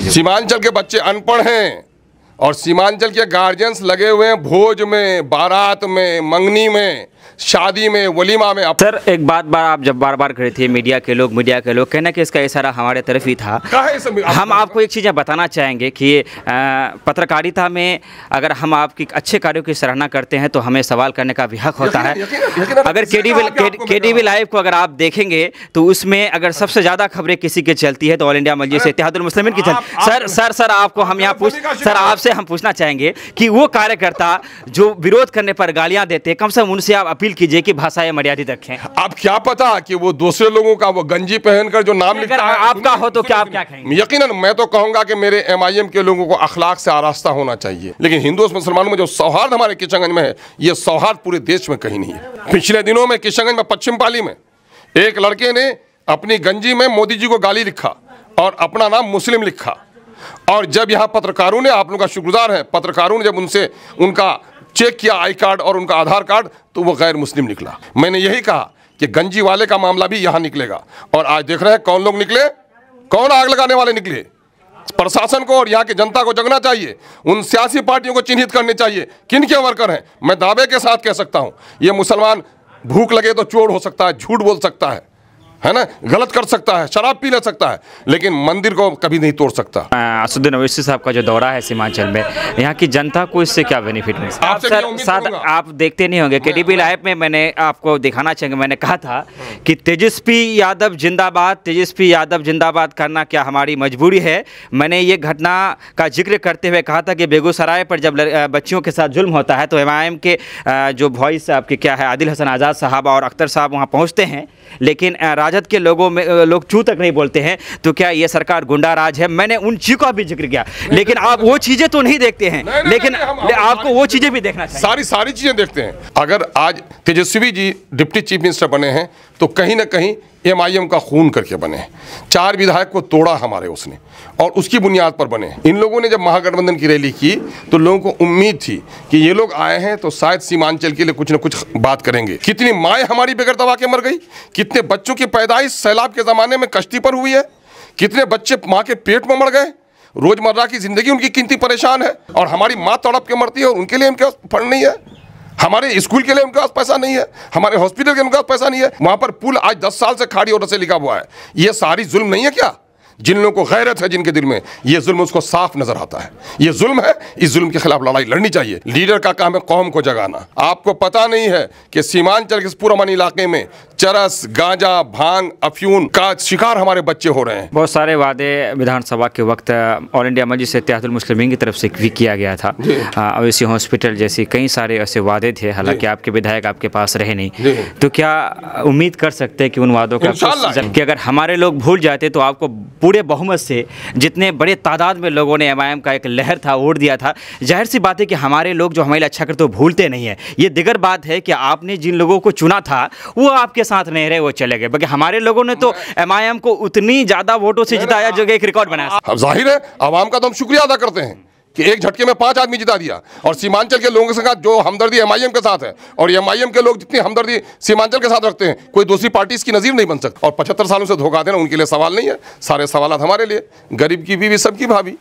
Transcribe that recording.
चीज़ें? सीमांचल के बच्चे अनपढ़ हैं और सीमांचल के गार्जियंस लगे हुए हैं भोज में, बारात में, मंगनी में, शादी में, वलीमा में। सर एक बात आप जब बार बार खड़े थे, मीडिया के लोग कहना कि इसका इशारा हमारे तरफ ही था। हम आपको एक चीज़ बताना चाहेंगे कि पत्रकारिता में अगर हम आपकी अच्छे कार्यों की सराहना करते हैं तो हमें सवाल करने का भी हक होता है। अगर केडीवी लाइव को अगर आप देखेंगे तो उसमें अगर सबसे ज़्यादा खबरें किसी की चलती है तो ऑल इंडिया मजलिस इत्तेहादुल मुस्लिमीन की चलती। सर आपको हम यहाँ आपसे हम पूछना चाहेंगे कि वो कार्यकर्ता जो विरोध करने पर गालियाँ देते हैं, कम से कम उनसे आप अपील कीजिए कि भाषाएं मर्यादित रखें। अब क्या पता कि वो दूसरे लोगों का वो गंजी पहनकर जो नाम लिखता है आपका हो तो क्या आप क्या कहेंगे? यकीनन मैं तो कहूंगा कि मेरे एमआईएम के लोगों को अखलाक से आरास्ता होना चाहिए, लेकिन हिंदू मुसलमानों में जो सौहार्द हमारे किशनगंज में है, ये सौहार्द पूरे देश में कहीं नहीं है। पिछले दिनों में किशनगंज में पश्चिम पाली में एक लड़के ने अपनी गंजी में मोदी जी को गाली लिखा और अपना नाम मुस्लिम लिखा, और जब यहाँ पत्रकारों ने, आप लोगों का शुक्रगुजार है, पत्रकारों ने जब उनसे उनका चेक किया आई कार्ड और उनका आधार कार्ड तो वो गैर मुस्लिम निकला। मैंने यही कहा कि गंजी वाले का मामला भी यहाँ निकलेगा, और आज देख रहे हैं कौन लोग निकले, कौन आग लगाने वाले निकले। प्रशासन को और यहाँ की जनता को जगना चाहिए, उन सियासी पार्टियों को चिन्हित करने चाहिए किन के वर्कर हैं। मैं दावे के साथ कह सकता हूँ ये मुसलमान भूख लगे तो चोर हो सकता है, झूठ बोल सकता है ना, गलत कर सकता है, शराब पी ले सकता है, लेकिन मंदिर को कभी नहीं तोड़ सकता। असदुद्दीन ओवैसी साहब का जो दौरा है सीमांचल में, यहाँ की जनता को इससे क्या बेनिफिट मिल सकता है? साथ आप देखते नहीं होंगे केडीवी लाइव में मैंने आपको दिखाना चाहेंगे, मैंने कहा था कि तेजस्वी यादव जिंदाबाद, तेजस्वी यादव जिंदाबाद करना क्या हमारी मजबूरी है। मैंने ये घटना का जिक्र करते हुए कहा था कि बेगूसराय पर जब बच्चियों के साथ जुल्म होता है तो एमआईएम के जो वॉइस आपके क्या है आदिल हसन आज़ाद साहब और अख्तर साहब वहाँ पहुँचते हैं, लेकिन राजद के लोगों में लोग चू तक नहीं बोलते हैं। तो क्या ये सरकार गुंडा राज है? मैंने उन चीज़ों का भी जिक्र किया, लेकिन आप वो चीज़ें तो नहीं देखते हैं। लेकिन आपको वो चीज़ें भी देखना चाहिए। सारी चीज़ें देखते हैं। अगर आज Tejashwi ji deputy chief minister बने हैं तो कहीं ना कहीं एमआईएम का खून करके बने हैं। 4 विधायक को तोड़ा हमारे उसने, और उसकी बुनियाद पर बने। इन लोगों ने जब महागठबंधन की रैली की तो लोगों को उम्मीद थी कि ये लोग आए हैं तो शायद सीमांचल के लिए कुछ न कुछ बात करेंगे। कितनी माएँ हमारी बगैर दवा के मर गई, कितने बच्चों की पैदाइश सैलाब के ज़माने में कश्ती पर हुई है, कितने बच्चे माँ के पेट में मर गए, रोज़मर्रा की ज़िंदगी उनकी कितनी परेशान है, और हमारी माँ तड़प के मरती है और उनके लिए उनके पास फंड नहीं है, हमारे स्कूल के लिए उनके पास पैसा नहीं है, हमारे हॉस्पिटल के लिए उनके पास पैसा नहीं है। वहाँ पर पुल आज 10 साल से खाड़ी ऑर्डर से लिखा हुआ है। ये सारी जुल्म नहीं है क्या? जिन लोगों को गैरत है, जिनके दिल में ये जुल्म, उसको साफ नजर आता है ये जुल्म है। इस जुल्म के खिलाफ लड़ाई लड़नी चाहिए। लीडर का काम है कौम को जगाना। आपको पता नहीं है कि सीमांचल के पूरमन इलाके में चरस, गांजा, भांग, अफयून का शिकार हमारे बच्चे हो रहे हैं। बहुत सारे वादे विधानसभा के वक्त ऑल इंडिया मजलिस इत्तेहादुल मुस्लिमीन की तरफ से भी किया गया था। ओवैसी हॉस्पिटल जैसे कई सारे ऐसे वादे थे, हालांकि आपके विधायक आपके पास रहे नहीं। तो क्या उम्मीद कर सकते हैं कि उन वादों का कि अगर हमारे लोग भूल जाते तो आपको पूरे बहुमत से, जितने बड़े तादाद में लोगों ने एमआईएम का एक लहर था वोट दिया था, जाहिर सी बात है कि हमारे लोग जो हमारे अच्छा करते वो भूलते नहीं है। ये दिगर बात है कि आपने जिन लोगों को चुना था वो आपके साथ नहीं रहे, वो चले गए। बल्कि हमारे लोगों ने तो एमआईएम को उतनी ज्यादा वोटों से जिताया जो एक रिकॉर्ड बनाया। अब जाहिर है आवाम का तो हम शुक्रिया अदा करते हैं कि एक झटके में 5 आदमी जिता दिया, और सीमांचल के लोगों के साथ जो हमदर्दी एमआईएम के साथ है, और एमआईएम के लोग जितनी हमदर्दी सीमांचल के साथ रखते हैं, कोई दूसरी पार्टी इसकी नजीर नहीं बन सकती। और 75 सालों से धोखा देना उनके लिए सवाल नहीं है, सारे सवाल हमारे लिए, गरीब की बीवी सबकी भाभी।